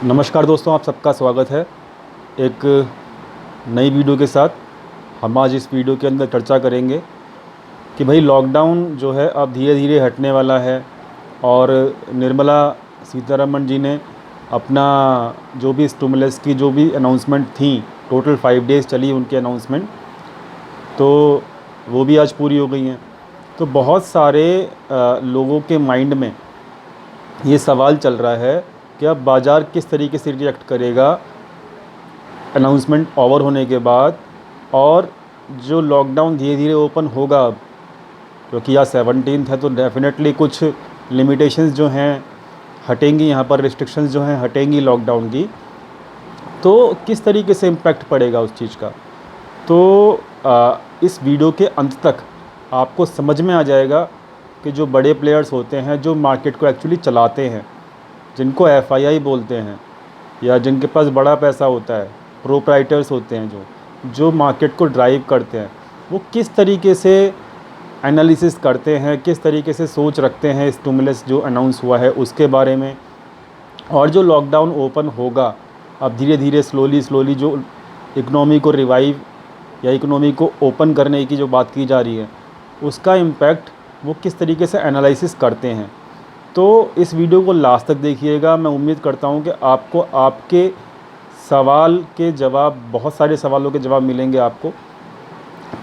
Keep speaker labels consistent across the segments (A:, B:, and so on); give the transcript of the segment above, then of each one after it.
A: नमस्कार दोस्तों, आप सबका स्वागत है एक नई वीडियो के साथ। हम आज इस वीडियो के अंदर चर्चा करेंगे कि भाई लॉकडाउन जो है अब धीरे धीरे हटने वाला है और निर्मला सीतारमण जी ने अपना जो भी स्टिमुलस की जो भी अनाउंसमेंट थी, टोटल 5 डेज़ चली उनकी अनाउंसमेंट, तो वो भी आज पूरी हो गई हैं। तो बहुत सारे लोगों के माइंड में ये सवाल चल रहा है कि अब बाज़ार किस तरीके से रिएक्ट करेगा अनाउंसमेंट ओवर होने के बाद, और जो लॉकडाउन धीरे धीरे ओपन होगा अब, क्योंकि आज 17 है तो डेफिनेटली कुछ लिमिटेशंस जो हैं हटेंगी, यहाँ पर रिस्ट्रिक्शंस जो हैं हटेंगी लॉकडाउन की। तो किस तरीके से इम्पैक्ट पड़ेगा उस चीज़ का, तो इस वीडियो के अंत तक आपको समझ में आ जाएगा कि जो बड़े प्लेयर्स होते हैं, जो मार्केट को एक्चुअली चलाते हैं, जिनको एफआईआई बोलते हैं या जिनके पास बड़ा पैसा होता है, प्रोप्राइटर्स होते हैं, जो मार्केट को ड्राइव करते हैं, वो किस तरीके से एनालिसिस करते हैं, किस तरीके से सोच रखते हैं स्टिमुलस जो अनाउंस हुआ है उसके बारे में। और जो लॉकडाउन ओपन होगा अब धीरे धीरे स्लोली जो इकनॉमी को रिवाइव या इकनॉमी को ओपन करने की जो बात की जा रही है, उसका इम्पैक्ट वो किस तरीके से एनालिसिस करते हैं। तो इस वीडियो को लास्ट तक देखिएगा। मैं उम्मीद करता हूँ कि आपको आपके सवाल के जवाब, बहुत सारे सवालों के जवाब मिलेंगे आपको।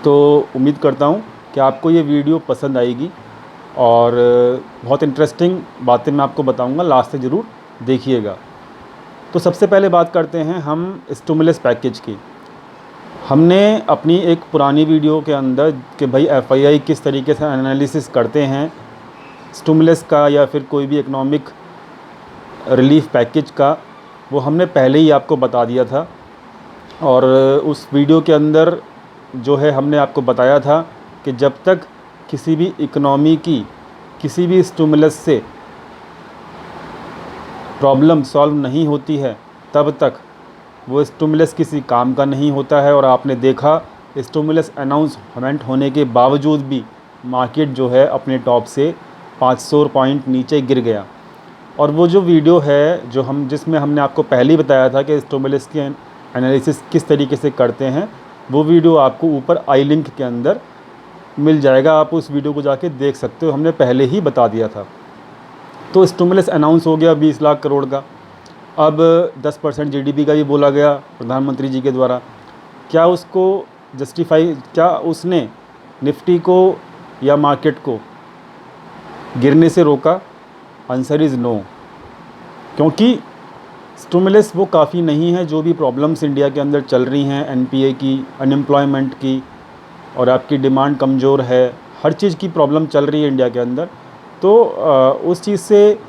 A: तो उम्मीद करता हूँ कि आपको ये वीडियो पसंद आएगी और बहुत इंटरेस्टिंग बातें मैं आपको बताऊँगा, लास्ट तक ज़रूर देखिएगा। तो सबसे पहले बात करते हैं हम स्टिमुलस पैकेज की। हमने अपनी एक पुरानी वीडियो के अंदर कि भाई एफआईआई किस तरीके से एनालिसिस करते हैं स्टिमुलस का या फिर कोई भी इकनॉमिक रिलीफ पैकेज का, वो हमने पहले ही आपको बता दिया था। और उस वीडियो के अंदर जो है हमने आपको बताया था कि जब तक किसी भी इकनॉमी की किसी भी स्टिमुलस से प्रॉब्लम सॉल्व नहीं होती है, तब तक वो स्टिमुलस किसी काम का नहीं होता है। और आपने देखा स्टिमुलस अनाउंसमेंट होने के बावजूद भी मार्केट जो है अपने टॉप से 500 पॉइंट नीचे गिर गया। और वो जो वीडियो है जिसमें हमने आपको पहले ही बताया था कि स्टिमुलस की एनालिसिस किस तरीके से करते हैं, वो वीडियो आपको ऊपर आई लिंक के अंदर मिल जाएगा। आप उस वीडियो को जाके देख सकते हो, हमने पहले ही बता दिया था। तो स्टिमुलस अनाउंस हो गया 20 लाख करोड़ का। अब 10% जीडीपी का भी बोला गया प्रधानमंत्री जी के द्वारा। क्या उसको जस्टिफाई, क्या उसने निफ्टी को या मार्केट को गिरने से रोका? आंसर इज़ नो, क्योंकि स्टिमुलस वो काफ़ी नहीं है। जो भी प्रॉब्लम्स इंडिया के अंदर चल रही हैं, एनपीए की, अनएम्प्लॉयमेंट की, और आपकी डिमांड कमज़ोर है, हर चीज़ की प्रॉब्लम चल रही है इंडिया के अंदर। तो उस चीज़ से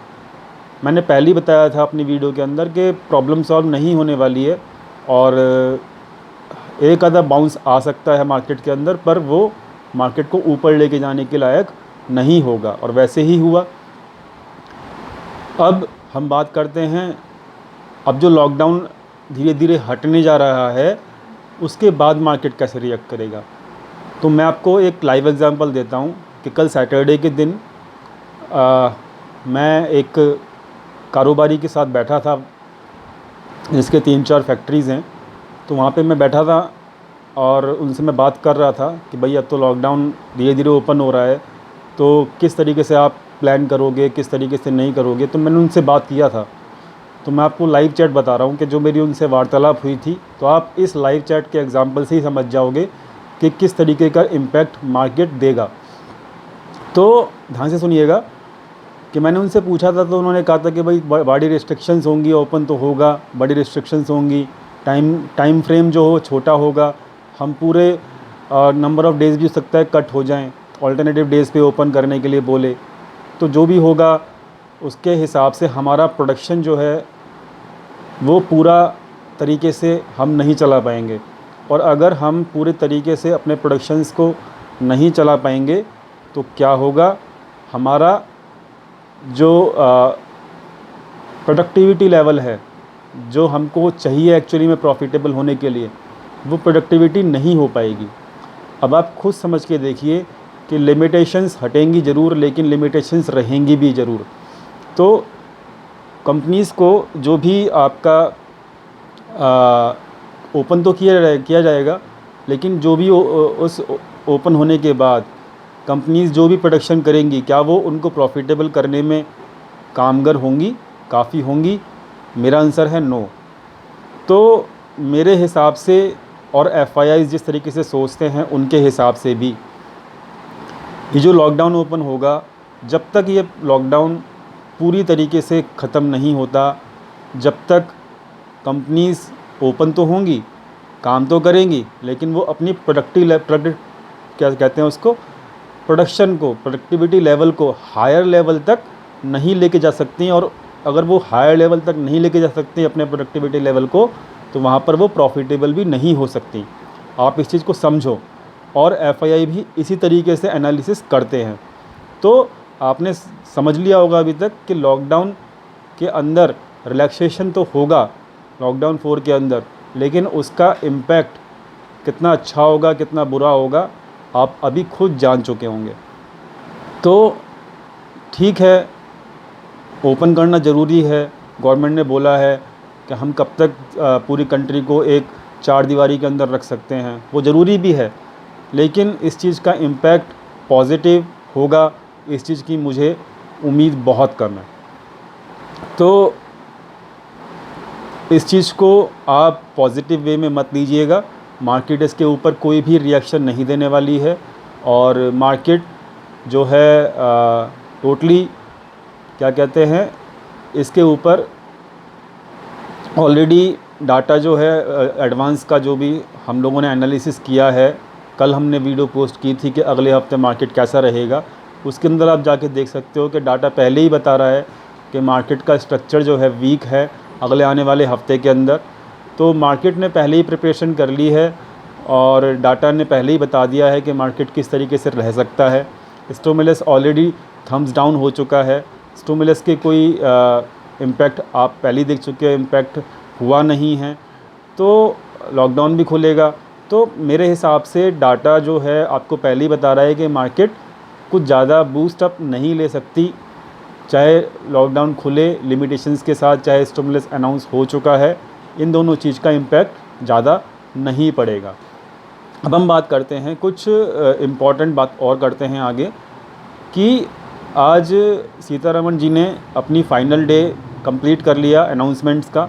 A: मैंने पहले ही बताया था अपनी वीडियो के अंदर कि प्रॉब्लम सॉल्व नहीं होने वाली है और एक आधा बाउंस आ सकता है मार्केट के अंदर, पर वो मार्केट को ऊपर लेके जाने के लायक नहीं होगा, और वैसे ही हुआ। अब हम बात करते हैं, अब जो लॉकडाउन धीरे धीरे हटने जा रहा है उसके बाद मार्केट कैसे रिएक्ट करेगा। तो मैं आपको एक लाइव एग्जांपल देता हूं कि कल सैटरडे के दिन मैं एक कारोबारी के साथ बैठा था जिसके 3-4 फैक्ट्रीज़ हैं। तो वहाँ पे मैं बैठा था और उनसे मैं बात कर रहा था कि भाई अब तो लॉकडाउन धीरे धीरे ओपन हो रहा है, तो किस तरीके से आप प्लान करोगे, किस तरीके से नहीं करोगे। तो मैंने उनसे बात किया था। तो मैं आपको लाइव चैट बता रहा हूँ कि जो मेरी उनसे वार्तालाप हुई थी, तो आप इस लाइव चैट के एग्जांपल से ही समझ जाओगे कि किस तरीके का इम्पैक्ट मार्केट देगा। तो ध्यान से सुनिएगा कि मैंने उनसे पूछा था, तो उन्होंने कहा था कि भाई बड़ी रिस्ट्रिक्शंस होंगी, ओपन तो होगा, बड़ी रिस्ट्रिक्शंस होंगी, टाइम फ्रेम जो हो छोटा होगा, हम पूरे नंबर ऑफ़ डेज़ भी हो सकता है कट हो जाएं, ऑल्टरनेटिव डेज़ पे ओपन करने के लिए बोले। तो जो भी होगा उसके हिसाब से हमारा प्रोडक्शन जो है वो पूरा तरीके से हम नहीं चला पाएंगे। और अगर हम पूरे तरीके से अपने प्रोडक्शंस को नहीं चला पाएंगे तो क्या होगा, हमारा जो प्रोडक्टिविटी लेवल है जो हमको चाहिए एक्चुअली में प्रॉफिटेबल होने के लिए, वो प्रोडक्टिविटी नहीं हो पाएगी। अब आप खुद समझ के देखिए कि लिमिटेशंस हटेंगी ज़रूर, लेकिन लिमिटेशंस रहेंगी भी ज़रूर। तो कंपनीज़ को जो भी आपका ओपन तो किया जाएगा, लेकिन जो भी उस ओपन होने के बाद कंपनीज़ जो भी प्रोडक्शन करेंगी, क्या वो उनको प्रॉफिटेबल करने में कामगर होंगी, काफ़ी होंगी? मेरा आंसर है नो। तो मेरे हिसाब से और एफआईआईज़ जिस तरीके से सोचते हैं उनके हिसाब से भी ये जो लॉकडाउन ओपन होगा, जब तक ये लॉकडाउन पूरी तरीके से ख़त्म नहीं होता, जब तक कंपनीज़ ओपन तो होंगी, काम तो करेंगी, लेकिन वो अपनी क्या कहते हैं उसको, प्रोडक्टिविटी लेवल को हायर लेवल तक नहीं लेके जा सकती। और अगर वो हायर लेवल तक नहीं लेके जा सकती अपने प्रोडक्टिविटी लेवल को, तो वहाँ पर वो प्रॉफिटेबल भी नहीं हो सकती। आप इस चीज़ को समझो। और एफआईआई भी इसी तरीके से एनालिसिस करते हैं। तो आपने समझ लिया होगा अभी तक कि लॉकडाउन के अंदर रिलैक्सेशन तो होगा, लॉकडाउन 4 के अंदर, लेकिन उसका इम्पैक्ट कितना अच्छा होगा, कितना बुरा होगा, आप अभी खुद जान चुके होंगे। तो ठीक है, ओपन करना ज़रूरी है। गवर्नमेंट ने बोला है कि हम कब तक पूरी कंट्री को एक चार दीवारी के अंदर रख सकते हैं, वो ज़रूरी भी है, लेकिन इस चीज़ का इम्पैक्ट पॉजिटिव होगा, इस चीज़ की मुझे उम्मीद बहुत कम है। तो इस चीज़ को आप पॉजिटिव वे में मत लीजिएगा। मार्केट इसके ऊपर कोई भी रिएक्शन नहीं देने वाली है, और मार्केट जो है टोटली क्या कहते हैं, इसके ऊपर ऑलरेडी डाटा जो है एडवांस का जो भी हम लोगों ने एनालिसिस किया है, कल हमने वीडियो पोस्ट की थी कि अगले हफ्ते मार्केट कैसा रहेगा, उसके अंदर आप जाके देख सकते हो कि डाटा पहले ही बता रहा है कि मार्केट का स्ट्रक्चर जो है वीक है अगले आने वाले हफ्ते के अंदर। तो मार्केट ने पहले ही प्रिपरेशन कर ली है, और डाटा ने पहले ही बता दिया है कि मार्केट किस तरीके से रह सकता है। स्टिमुलस ऑलरेडी थम्स डाउन हो चुका है। स्टिमुलस के कोई इम्पैक्ट आप पहले ही देख चुके हैं, इम्पैक्ट हुआ नहीं है। तो लॉकडाउन भी खुलेगा, तो मेरे हिसाब से डाटा जो है आपको पहले ही बता रहा है कि मार्केट कुछ ज़्यादा बूस्ट अप नहीं ले सकती, चाहे लॉकडाउन खुले लिमिटेशंस के साथ, चाहे स्टिमुलस अनाउंस हो चुका है, इन दोनों चीज़ का इम्पैक्ट ज़्यादा नहीं पड़ेगा। अब हम बात करते हैं कुछ इम्पॉर्टेंट बात और करते हैं आगे, कि आज सीतारमण जी ने अपनी फ़ाइनल डे कंप्लीट कर लिया अनाउंसमेंट्स का।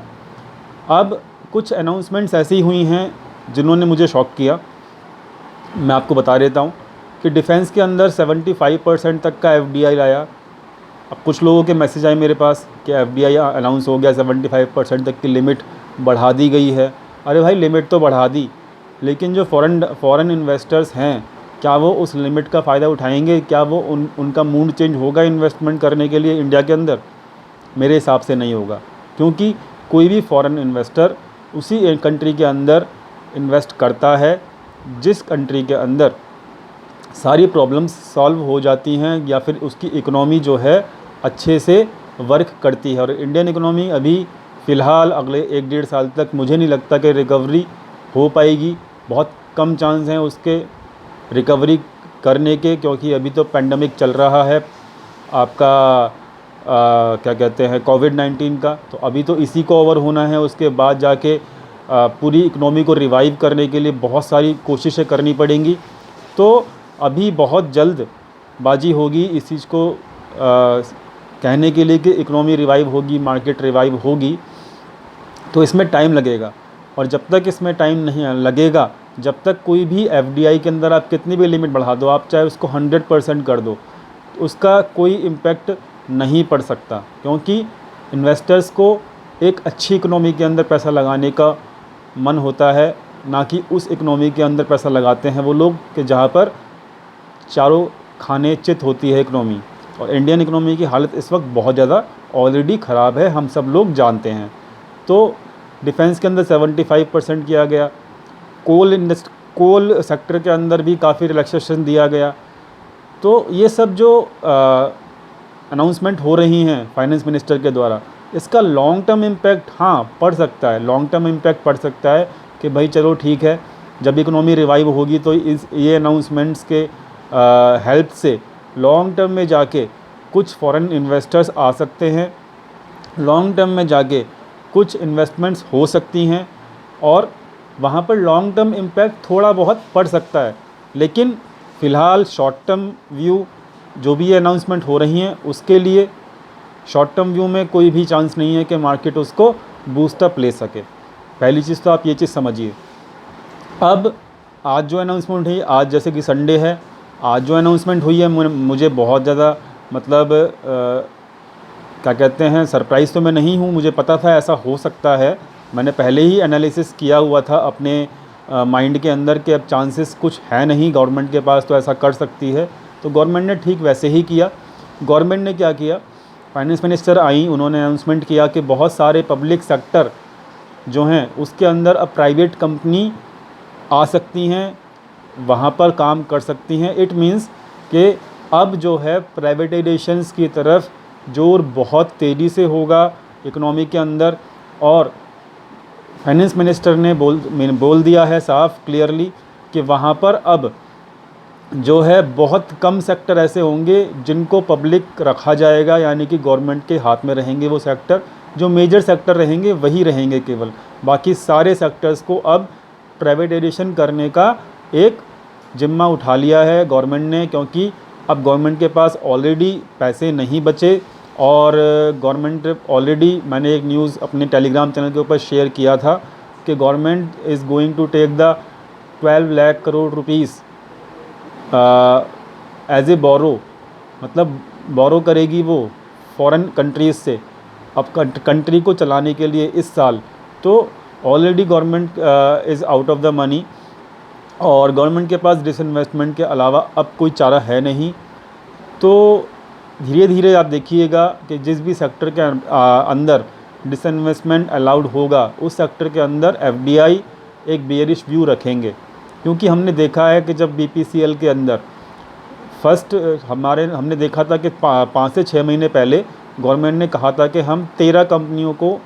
A: अब कुछ अनाउंसमेंट्स ऐसी हुई हैं जिन्होंने मुझे शॉक किया। मैं आपको बता देता हूँ कि डिफेंस के अंदर 75% तक का एफडीआई लाया। अब कुछ लोगों के मैसेज आए मेरे पास कि एफडीआई अनाउंस हो गया, 75% तक की लिमिट बढ़ा दी गई है। अरे भाई, लिमिट तो बढ़ा दी, लेकिन जो फ़ॉरेन इन्वेस्टर्स हैं, क्या वो उस लिमिट का फ़ायदा उठाएंगे? क्या वो उनका मूड चेंज होगा इन्वेस्टमेंट करने के लिए इंडिया के अंदर? मेरे हिसाब से नहीं होगा, क्योंकि कोई भी फ़ॉरेन इन्वेस्टर उसी कंट्री के अंदर इन्वेस्ट करता है जिस कंट्री के अंदर सारी प्रॉब्लम्स सॉल्व हो जाती हैं, या फिर उसकी इकोनॉमी जो है अच्छे से वर्क करती है। और इंडियन इकोनॉमी अभी फ़िलहाल अगले 1-1.5 साल तक मुझे नहीं लगता कि रिकवरी हो पाएगी। बहुत कम चांस हैं उसके रिकवरी करने के, क्योंकि अभी तो पेंडेमिक चल रहा है आपका क्या कहते हैं, कोविड-19 का। तो अभी तो इसी को ओवर होना है, उसके बाद जाके पूरी इकोनॉमी को रिवाइव करने के लिए बहुत सारी कोशिशें करनी पड़ेंगी। तो अभी बहुत जल्द बाजी होगी इस चीज़ को कहने के लिए कि इकोनॉमी रिवाइव होगी, मार्केट रिवाइव होगी, तो इसमें टाइम लगेगा। और जब तक इसमें टाइम नहीं लगेगा, जब तक कोई भी एफडीआई के अंदर आप कितनी भी लिमिट बढ़ा दो, आप चाहे उसको 100% कर दो, उसका कोई इम्पैक्ट नहीं पड़ सकता, क्योंकि इन्वेस्टर्स को एक अच्छी इकोनॉमी के अंदर पैसा लगाने का मन होता है, ना कि उस इकोनॉमी के अंदर पैसा लगाते हैं वो लोग कि जहाँ पर चारों खाने चित होती है इकोनॉमी। और इंडियन इकोनॉमी की हालत इस वक्त बहुत ज़्यादा ऑलरेडी ख़राब है, हम सब लोग जानते हैं। तो डिफेंस के अंदर 75% किया गया। कोल सेक्टर के अंदर भी काफ़ी रिलैक्सेशन दिया गया। तो ये सब जो अनाउंसमेंट हो रही हैं फाइनेंस मिनिस्टर के द्वारा, इसका लॉन्ग टर्म इम्पैक्ट हाँ पड़ सकता है, लॉन्ग टर्म इम्पैक्ट पड़ सकता है कि भाई चलो ठीक है, जब इकोनॉमी रिवाइव होगी तो ये अनाउंसमेंट्स के हेल्प से लॉन्ग टर्म में जाके कुछ फॉरेन इन्वेस्टर्स आ सकते हैं, लॉन्ग टर्म में जाके कुछ इन्वेस्टमेंट्स हो सकती हैं और वहाँ पर लॉन्ग टर्म इम्पैक्ट थोड़ा बहुत पड़ सकता है, लेकिन फ़िलहाल शॉर्ट टर्म व्यू जो भी ये अनाउंसमेंट हो रही हैं उसके लिए शॉर्ट टर्म व्यू में कोई भी चांस नहीं है कि मार्केट उसको बूस्टअप ले सके। पहली चीज़ तो आप ये चीज़ समझिए। अब आज जो अनाउंसमेंट हुई, आज जैसे कि संडे है, आज जो अनाउंसमेंट हुई है मुझे बहुत ज़्यादा मतलब क्या कहते हैं, सरप्राइज़ तो मैं नहीं हूँ, मुझे पता था ऐसा हो सकता है। मैंने पहले ही एनालिसिस किया हुआ था अपने माइंड के अंदर कि अब चांसेस कुछ है नहीं गवर्नमेंट के पास तो ऐसा कर सकती है। तो गवर्नमेंट ने ठीक वैसे ही किया। गवर्नमेंट ने क्या किया, फाइनेंस मिनिस्टर आई, उन्होंने अनाउंसमेंट किया कि बहुत सारे पब्लिक सेक्टर जो हैं उसके अंदर अब प्राइवेट कंपनी आ सकती हैं, वहाँ पर काम कर सकती हैं। इट मीन्स कि अब जो है प्राइवेटाइजेशंस की तरफ जोर बहुत तेज़ी से होगा इकोनॉमी के अंदर। और फाइनेंस मिनिस्टर ने बोल दिया है साफ क्लियरली कि वहाँ पर अब जो है बहुत कम सेक्टर ऐसे होंगे जिनको पब्लिक रखा जाएगा, यानी कि गवर्नमेंट के हाथ में रहेंगे वो सेक्टर। जो मेजर सेक्टर रहेंगे वही रहेंगे केवल, बाकी सारे सेक्टर्स को अब प्राइवेटाइजेशन करने का एक जिम्मा उठा लिया है गवर्नमेंट ने, क्योंकि अब गवर्नमेंट के पास ऑलरेडी पैसे नहीं बचे। और गवर्नमेंट ऑलरेडी, मैंने एक न्यूज़ अपने टेलीग्राम चैनल के ऊपर शेयर किया था कि government is going to take the 12 lakh crore rupees as a borrow, मतलब बोरो करेगी वो फॉरेन कंट्रीज़ से अब कंट्री को चलाने के लिए इस साल। तो already government is out of the money और गवर्नमेंट के पास डिसइन्वेस्टमेंट के अलावा अब कोई चारा है नहीं। तो धीरे धीरे आप देखिएगा कि जिस भी सेक्टर के अंदर डिसइन्वेस्टमेंट अलाउड होगा उस सेक्टर के अंदर एफडीआई एक बेयरिश व्यू रखेंगे, क्योंकि हमने देखा है कि जब बीपीसीएल के अंदर फर्स्ट हमने देखा था कि 5 से 6 महीने पहले गवर्नमेंट ने कहा था कि हम 13 कंपनियों को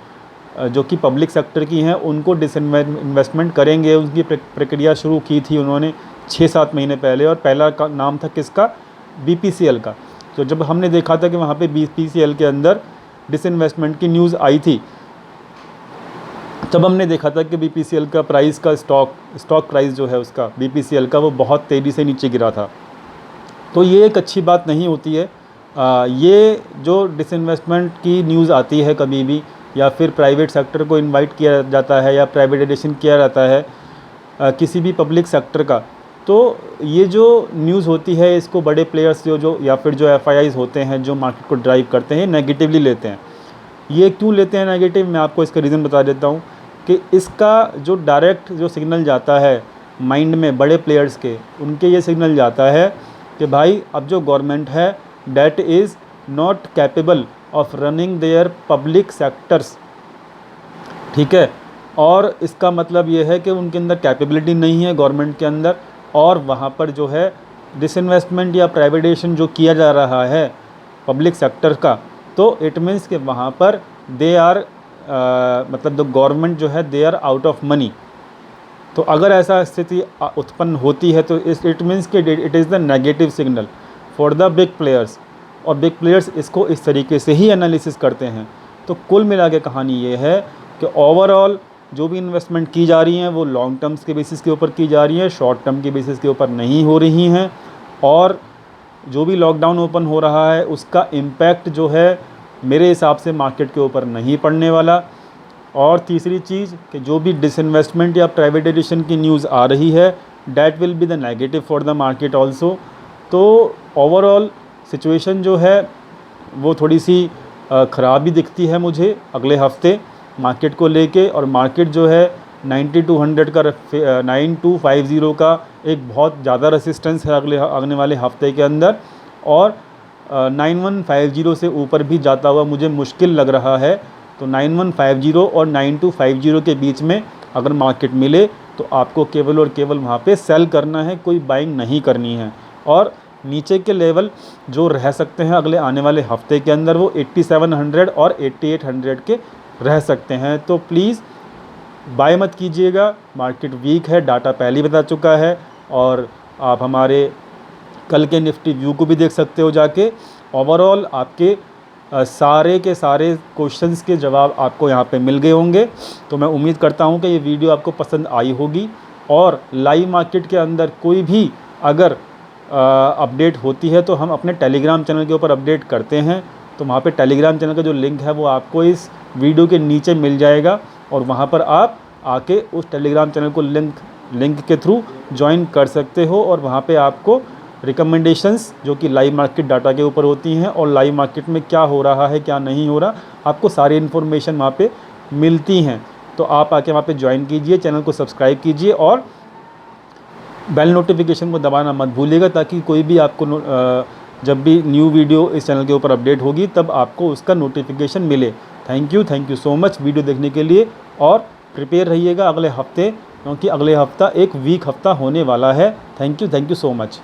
A: जो कि पब्लिक सेक्टर की हैं उनको डिसइन्वेस्टमेंट करेंगे। उनकी प्रक्रिया शुरू की थी उन्होंने 6-7 महीने पहले, और पहला का नाम था किसका, बीपीसीएल का। तो जब हमने देखा था कि वहाँ पे बीपीसीएल के अंदर डिसइन्वेस्टमेंट की न्यूज़ आई थी, तब हमने देखा था कि बीपीसीएल का प्राइस का स्टॉक प्राइस जो है उसका बीपीसीएल का वो बहुत तेज़ी से नीचे गिरा था। तो ये एक अच्छी बात नहीं होती है। ये जो डिसइन्वेस्टमेंट की न्यूज़ आती है कभी भी, या फिर प्राइवेट सेक्टर को इनवाइट किया जाता है या प्राइवेटाइजेशन किया जाता है किसी भी पब्लिक सेक्टर का, तो ये जो न्यूज़ होती है इसको बड़े प्लेयर्स जो या फिर जो एफआईआईज़ होते हैं जो मार्केट को ड्राइव करते हैं नेगेटिवली लेते हैं। ये क्यों लेते हैं नेगेटिव, मैं आपको इसका रीज़न बता देता हूँ कि इसका जो डायरेक्ट जो सिग्नल जाता है माइंड में बड़े प्लेयर्स के, उनके ये सिग्नल जाता है कि भाई अब जो गवर्नमेंट है that is not capable of running their public sectors, ठीक है। और इसका मतलब ये है कि उनके अंदर कैपेबिलिटी नहीं है गवर्नमेंट के अंदर, और वहाँ पर जो है डिसइन्वेस्टमेंट या प्राइवेटाइजेशन जो किया जा रहा है पब्लिक सेक्टर का, तो इट मीन्स कि वहाँ पर दे आर मतलब द गवर्नमेंट जो है they are out of money. तो अगर ऐसा स्थिति उत्पन्न होती है तो इट मीन्स कि it is the negative signal for the big players, और बिग प्लेयर्स इसको इस तरीके से ही एनालिसिस करते हैं। तो कुल मिला के कहानी ये है कि ओवरऑल जो भी इन्वेस्टमेंट की जा रही हैं वो लॉन्ग टर्म्स के बेसिस के ऊपर की जा रही हैं, शॉर्ट टर्म के बेसिस के ऊपर नहीं हो रही हैं। और जो भी लॉकडाउन ओपन हो रहा है उसका इम्पैक्ट जो है मेरे हिसाब से मार्केट के ऊपर नहीं पड़ने वाला। और तीसरी चीज़ कि जो भी डिसइन्वेस्टमेंट या प्राइवेटाइजेशन की न्यूज़ आ रही है that will be the negative for the market also. तो ओवरऑल सिचुएशन जो है वो थोड़ी सी ख़राब भी दिखती है मुझे अगले हफ्ते मार्केट को लेके। और मार्केट जो है 9200 का 9250 का एक बहुत ज़्यादा रेसिस्टेंस है आने वाले हफ्ते के अंदर, और 9150 से ऊपर भी जाता हुआ मुझे मुश्किल लग रहा है। तो 9150 और 9250 के बीच में अगर मार्केट मिले तो आपको केवल और केवल वहाँ पे सेल करना है, कोई बाइंग नहीं करनी है। और नीचे के लेवल जो रह सकते हैं अगले आने वाले हफ्ते के अंदर वो 8700 और 8800 के रह सकते हैं। तो प्लीज़ बाय मत कीजिएगा, मार्केट वीक है, डाटा पहले ही बता चुका है। और आप हमारे कल के निफ्टी व्यू को भी देख सकते हो जाके। ओवरऑल आपके सारे के सारे क्वेश्चंस के जवाब आपको यहाँ पे मिल गए होंगे। तो मैं उम्मीद करता हूँ कि ये वीडियो आपको पसंद आई होगी, और लाइव मार्केट के अंदर कोई भी अगर अपडेट होती है तो हम अपने टेलीग्राम चैनल के ऊपर अपडेट करते हैं। तो वहाँ पे टेलीग्राम चैनल का जो लिंक है वो आपको इस वीडियो के नीचे मिल जाएगा, और वहाँ पर आप आके उस टेलीग्राम चैनल को लिंक के थ्रू ज्वाइन कर सकते हो, और वहाँ पे आपको रिकमेंडेशंस जो कि लाइव मार्केट डाटा के ऊपर होती हैं, और लाइव मार्केट में क्या हो रहा है क्या नहीं हो रहा, आपको सारी इन्फॉर्मेशन वहाँ पे मिलती हैं। तो आप आके वहाँ पे ज्वाइन कीजिए, चैनल को सब्सक्राइब कीजिए, और बेल नोटिफिकेशन को दबाना मत भूलिएगा, ताकि कोई भी आपको जब भी न्यू वीडियो इस चैनल के ऊपर अपडेट होगी तब आपको उसका नोटिफिकेशन मिले। Thank you so much video देखने के लिए, और प्रिपेयर रहिएगा अगले हफ्ते, क्योंकि अगले हफ्ता एक वीक हफ्ता होने वाला है। Thank you so much.